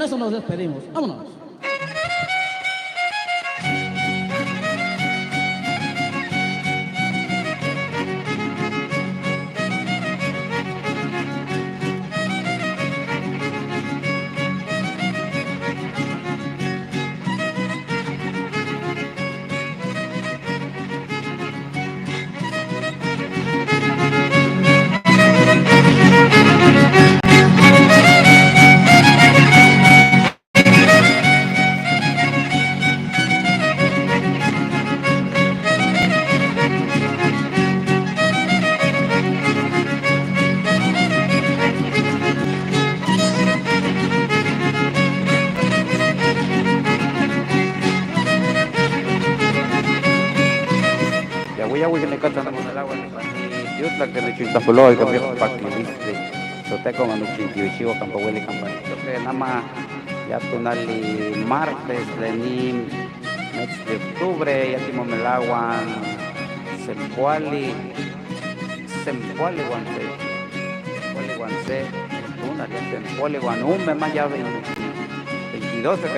con eso nos despedimos. Vámonos. que no chintapuló y cambió para que viste sote con anu chintiuchivo campo huele campanito que nada más ya tunali martes de ni mes de octubre ya timo melaguan sempuali guanse una ya sempuali guanume más ya 22 que te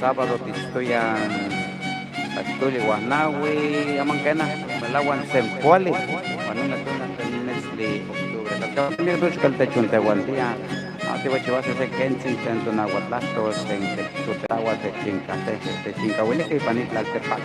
sábado tistoyan Tuli Guanawi, Amancana, Melaguan Sempuali, Manuna Tuna en mes de octubre. La que va a tener dos caltechun de Guandía, a ti voy a hacer Kensington, Donaguatlasto, en Texutagua, de Chincahuile, y Panitla, Tepac.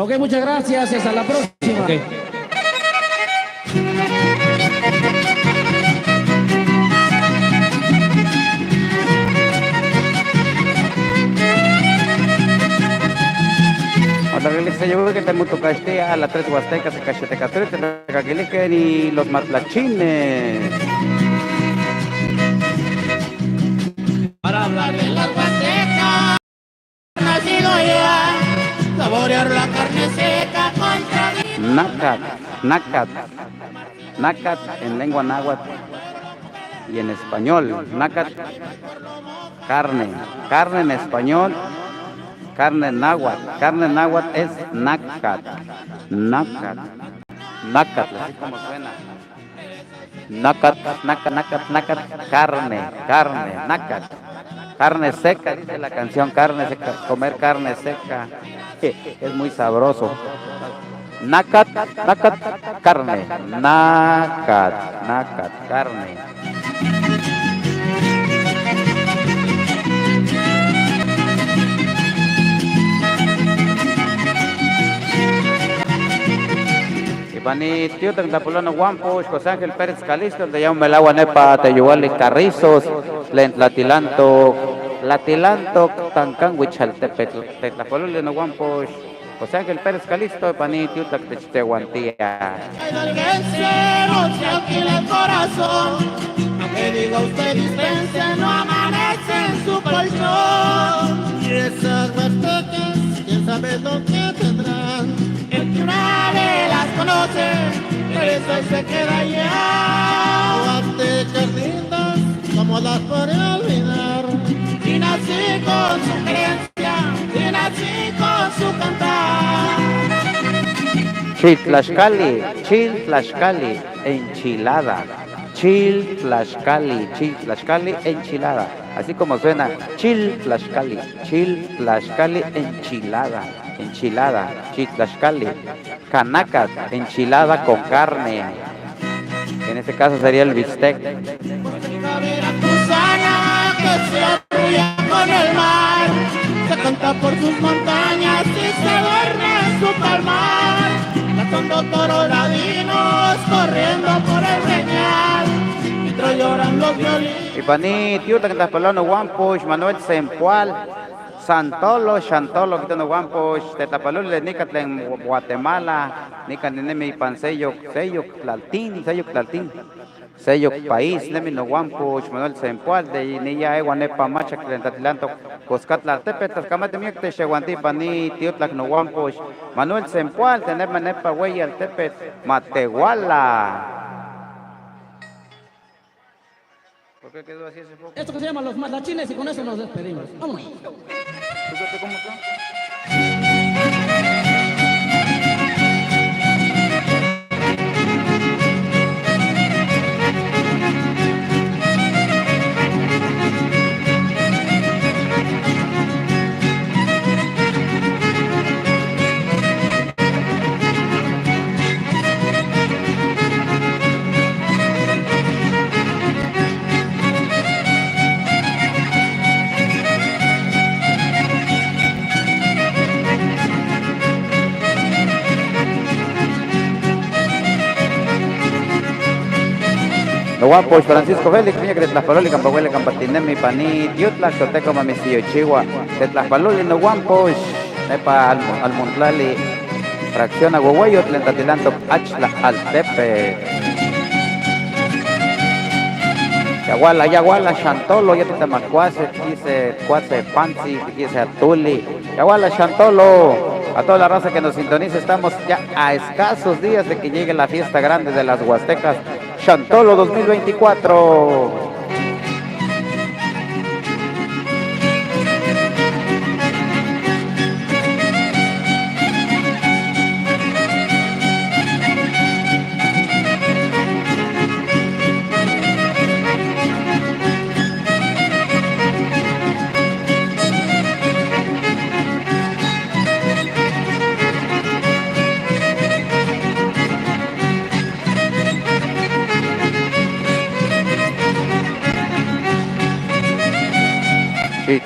Ok, muchas gracias. Hasta la próxima. Okay. Hasta que se llevó que te muto castea a la 3 huastecas se cachete catrete que ni los matlachines. Para hablar de las huastecas, nacido ya. Saborear la carne seca contra Nacat en lengua náhuatl y en español. Nacat, carne en español, carne náhuatl es nacat, así como suena. Nacat, carne seca, dice la canción, carne seca, comer carne seca. Es muy sabroso. Nacat, carne. Nacat, carne. Y pani tío Tantapulano Guampo, José Ángel Pérez Calisto, de ya un melagua nepa, te llevarle carrizos, Latilanto, Tancán, Huichaltepec, Tetlapolole no Guampo, José Ángel Pérez Calisto, pani tío Tactechihuantía. el corazón, aunque diga usted dispense, no amanece en su colchón. Y esas huastecas, quién sabe dónde tendrán. El que una vez las conoce, por eso se queda allá. Huastecas lindas, como las podré olvidar. Y nací con su creencia, y nací con su cantar. Chiltlaxcali, enchilada. Chiltlaxcali, enchilada. Así como suena, Chiltlaxcali, enchilada. Chiltlaxcali. Canacat, enchilada con carne. En este caso sería el bistec. Que se arrulla con el mar, se canta por sus montañas y se duerme en su palmar. Cantando toros ladinos, corriendo por el reñal, mientras lloran los violines. Y paní, tío, Tantapulano Guampo, Manuel Santolo, Chantolo, Quitano Guampoch, Tetlapalule, Nicatlen, Guatemala, Nicanemi Panseyo, Seyo, Tlaltín, Seyo País, Nemino Guampoch, Manuel Sempual, de Niya Eguanepa Macha, Clentatilanto, Coscatla, Tepetas, Camatemiacte, Cheguantipa, ni Tiutlac no Guampoch, Manuel Sempual, Tenema Nepa, Huey, al Tepet, Matehuala. ¿Por qué quedó así ese foco? Esto que se llama los matachines y con eso nos despedimos. Vámonos. Fíjate cómo está. No Guampoch, Francisco Félix, Miña, de Tlaxpaloli, Campahuele, Campatinemi, Paní, Tiutlac, Toteco, Mamisillo, Chihuahua, de Tlaxpaloli, No Guampoch, Nepa, Almontlali, Fracción Aguaguayo, Tlentatilanto, Achla, Altepe. Yaguala, Chantolo, Yatitamacuase, Quise, Cuase, Panzi, Quise, Atuli, Yaguala, Chantolo. A toda la raza que nos sintoniza, estamos ya a escasos días de que llegue la fiesta grande de las Huastecas, Chantolo 2024.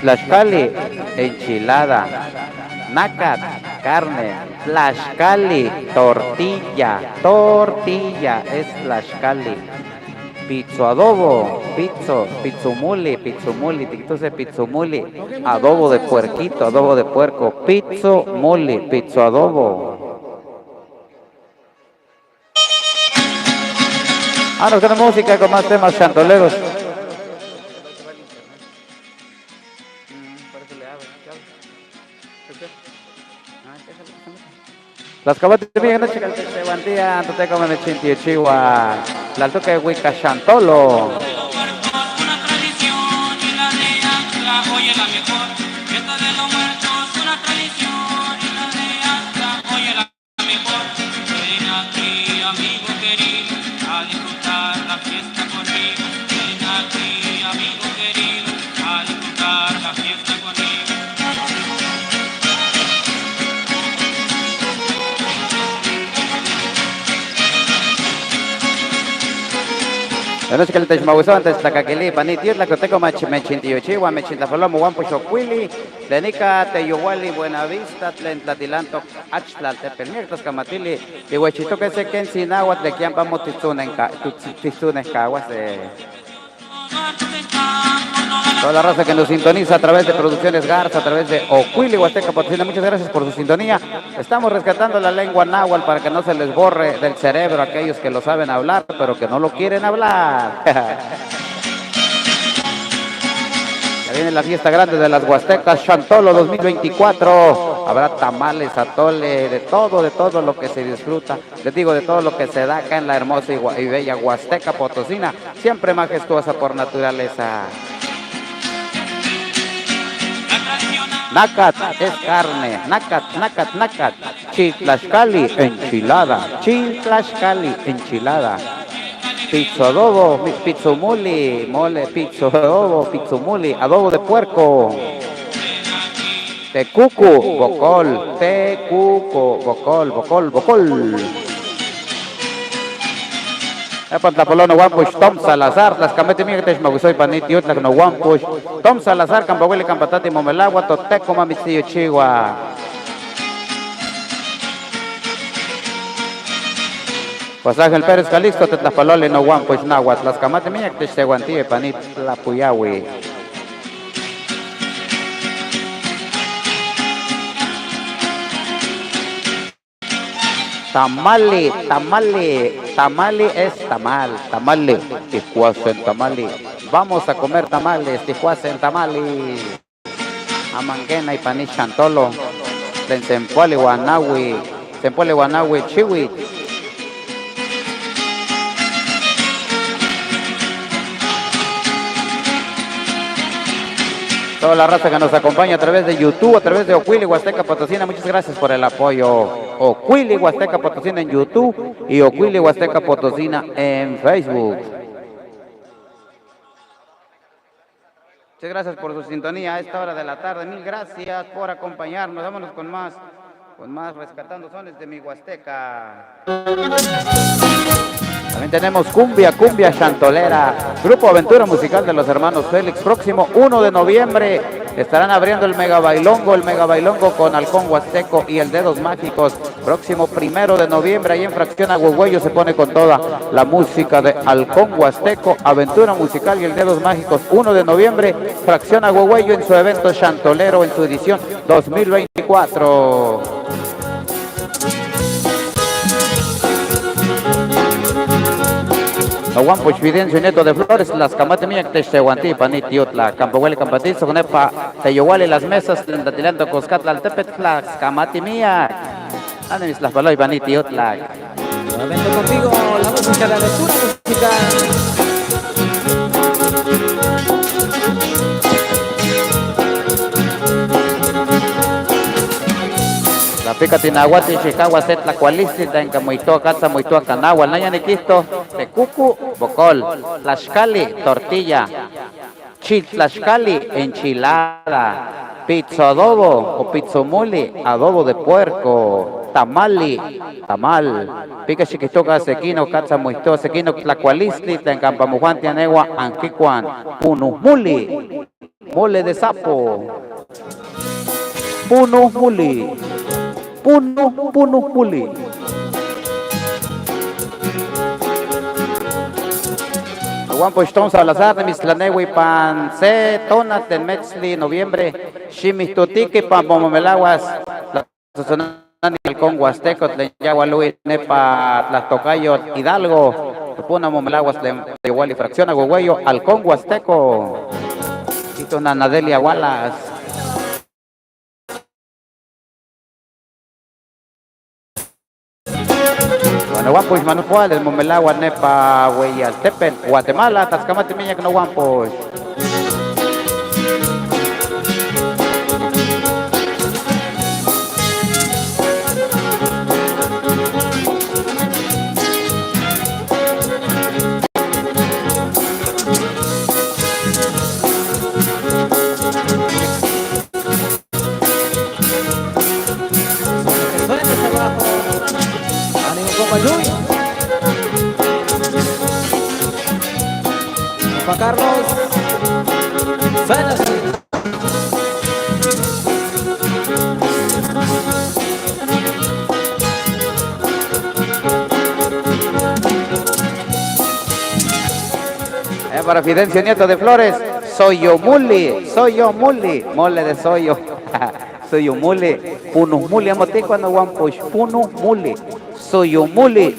Tlaxcali, enchilada, nácat, carne, Tlaxcali, tortilla, es Tlaxcali, pizzo adobo, pizzumuli, entonces pizzumuli, adobo de puerquito, adobo de puerco, pizzumuli, pizzo adobo. Nos queda música con más temas chantoleros. Las cabatas de mi noche que se bandía, antes de comer el Chihuahua, la toca de Huica Chantolo. Una tradición y la de Atla, oye la mejor. Fiesta de los muertos, una tradición y la de Atla, oye la mejor. Ven aquí, amigo querido, a disfrutar la fiesta conmigo. Ven aquí, amigo querido, a disfrutar la fiesta conmigo. La noche que le techmahuizó antes la caquilí, Paní, Tiutlac, Toteco, Mechintillo, Chihuahua, Mechintafolomo, Guampoch, Cuili, Tlenica, Teyuhuali, Buenavista, Tlentlatilanto, Achla, Tepelmiectos, Camatili, y Huechito que se queden sin agua, Tlequiampa, Motizunenca, toda la raza que nos sintoniza a través de Producciones Garza, a través de Ocuili, Huasteca, Potosina, muchas gracias por su sintonía. Estamos rescatando la lengua náhuatl para que no se les borre del cerebro a aquellos que lo saben hablar, pero que no lo quieren hablar. Ya viene la fiesta grande de las Huastecas, Chantolo 2024. Habrá tamales, atole, de todo lo que se disfruta. Les digo, de todo lo que se da acá en la hermosa y bella Huasteca Potosina, siempre majestuosa por naturaleza. Nácat es carne, nácat. Tlaxcali, enchilada. Pizzo adobo, pizzumuli, mole, pizzo adobo, pizzumuli, adobo de puerco. Tecuco, bocol. Pantapolono Guampoch, Tom Salazar, las camete mi que me soy paniti, otra no Guampoch, Tom Salazar, Campahuele, Campatati, Momelagua, Toteco, Mamisillo, Chihuahua. Pasaje el Pérez Calixto, Tetlaspalole, no Guampoch, Nahuatl, las camate mi que se guantí, panit, la Puyahui. Tamale, tamale, tamale es tamal, tamale, tijuasen tamale. Vamos a comer tamales, tijuasen tamale. Amanguena y paní chantolo, Sempole Guanawi, Chiwi. Toda la raza que nos acompaña a través de YouTube, a través de Ocuili Huasteca Potosina, muchas gracias por el apoyo. Ocuili Huasteca Potosina en YouTube y Ocuili Huasteca Potosina en Facebook. Muchas gracias por su sintonía a esta hora de la tarde. Mil gracias por acompañarnos. Vámonos con más rescatando sones de mi Huasteca. También tenemos cumbia chantolera, Grupo Aventura Musical de los Hermanos Félix. Próximo 1 de noviembre estarán abriendo el mega bailongo con Halcón Huasteco y el Dedos Mágicos. Próximo 1 de noviembre, ahí en Fracción Agüegüello se pone con toda la música de Halcón Huasteco, Aventura Musical y el Dedos Mágicos. 1 de noviembre, Fracción Agüegüello en su evento chantolero en su edición 2024. Aguampo Fidencio Nieto de Flores, las camate mía que te guantí panitiot la campohuele campatizo con epa te yowale las mesas tatilando coscat la tepet las camate mía anemis las baloy panitiot la Nuevamente contigo la música, la lectura musical. la pica tinahuati chicago set la cualicita en camuito casa muito canagua nayaniquisto tecucu bocol tlaxcali tortilla tlaxcali enchilada pizza adobo o pizzomuli adobo de puerco tamal pica chiquitoca sequino casa muito sequino tlacualistita en campamujuan tianegua anquicuan punumuli mole de sapo punumuli Punupuli. Aguampo Stone Salazar de Mislanegui pan se tonat del Metzli noviembre Shimistotiki pan Pomomelaguas la Sosonani Halcón Huasteco de Yagualui Nepa Tlastocayo Hidalgo Puna Momelaguas de Igual y Fracción Agüegüello Halcón Huasteco y Nadelia Wallace. Guampush Manupual, el Momelagua, Nepa, Hueyaltepec, Guatemala, Tascamate Miña, que no Guampush. Para Carlos, suena así. Para Fidencio Nieto de Flores, soy yo muli, mole de soyo, soy yo muli, punus muli, amote cuando guampush, punus muli. Suyumuli,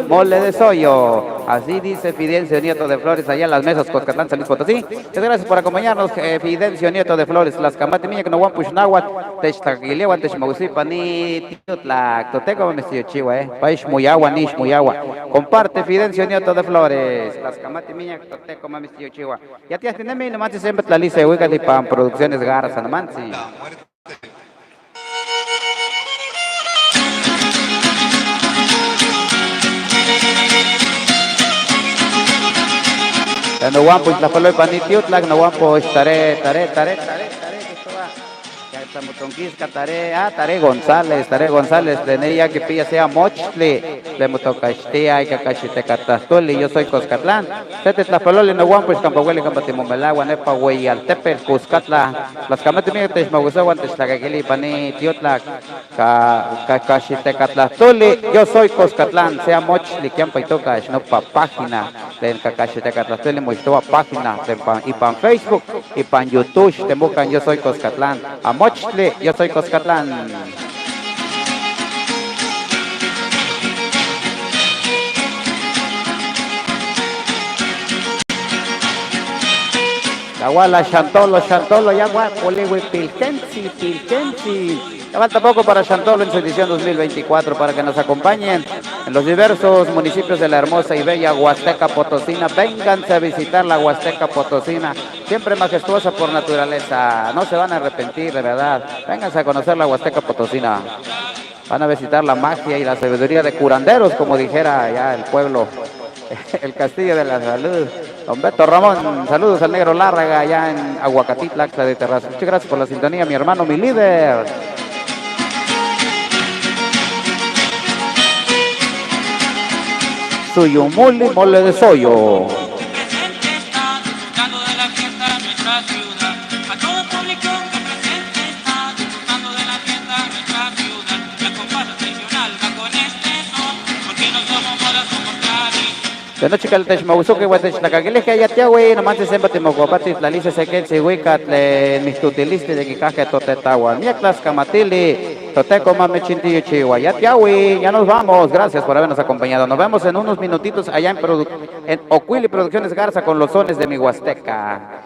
mole de soyo. Así dice Fidencio Nieto de Flores, allá en las mesas Coscatlán, San Luis Potosí. Muchas gracias por acompañarnos, Fidencio Nieto de Flores. Las camate miña que no guampush náhuatl, techtaquilewan, techmagusipa, ni tiutla, toteco, mesio chiwa, país muy agua, nish muy agua. Comparte Fidencio Nieto de Flores. Las camate miña que toteco, mesio chiwa. Ya te atendeme, nomás siempre la lista de Huica de Pan Producciones Garza, nomás. No guampo la palo de panitiutlac, no guampo tare, Motonquisca, Tare González, de ella que pilla sea Mochli, de Motocastia y Cacachitecatastuli, yo soy Coscatlán, Tete Tlapaloli, no guampo, Campahueli, Campatimomelaguá, Nepa, Hueyaltepec, Cuscatla, las Camatimias, Texmaguzaguan, Textlacaquili, Pani, Tiotlac, Cacachitecatastuli, yo soy Coscatlán, sea Mochli, Kiampa y Tocash, no pa página, de Cacachitecatastuli, Mochtoa página, y pan Facebook, y pan YouTube, te buscan, yo soy Coscatlán, a Mochli, yo soy Coscatlán. Aguala, Chantolo, ya Polegui, Pilkensi. Ya falta poco para Chantolo en su edición 2024 para que nos acompañen en los diversos municipios de la hermosa y bella Huasteca Potosina. Vénganse a visitar la Huasteca Potosina, siempre majestuosa por naturaleza. No se van a arrepentir, de verdad. Vénganse a conocer la Huasteca Potosina. Van a visitar la magia y la sabiduría de curanderos, como dijera ya el pueblo. El Castillo de la Salud. Don Beto Ramón, saludos al Negro Lárraga allá en Aguacatitla, de Terraza. Muchas gracias por la sintonía, mi hermano, mi líder. Suyumuli, mole de soyo. Presente está disfrutando de la fiesta en nuestra ciudad. A todo público que presente está disfrutando de la fiesta en nuestra ciudad. La comparsa tradicional va con este son, porque no somos moda, somos tradición. De noche caltech mauso que guatech la caguele que ya tía güey, nomás se siempre te mocopatis la lisa se que se huicat le mis tutiliste de que caje totetawa. Miaclas camatili. Toteco mame chintillo chihuahua. Ya tía güey, ya nos vamos. Gracias por habernos acompañado. Nos vemos en unos minutitos allá en Ocuili Producciones Garza con los sones de mi Huasteca.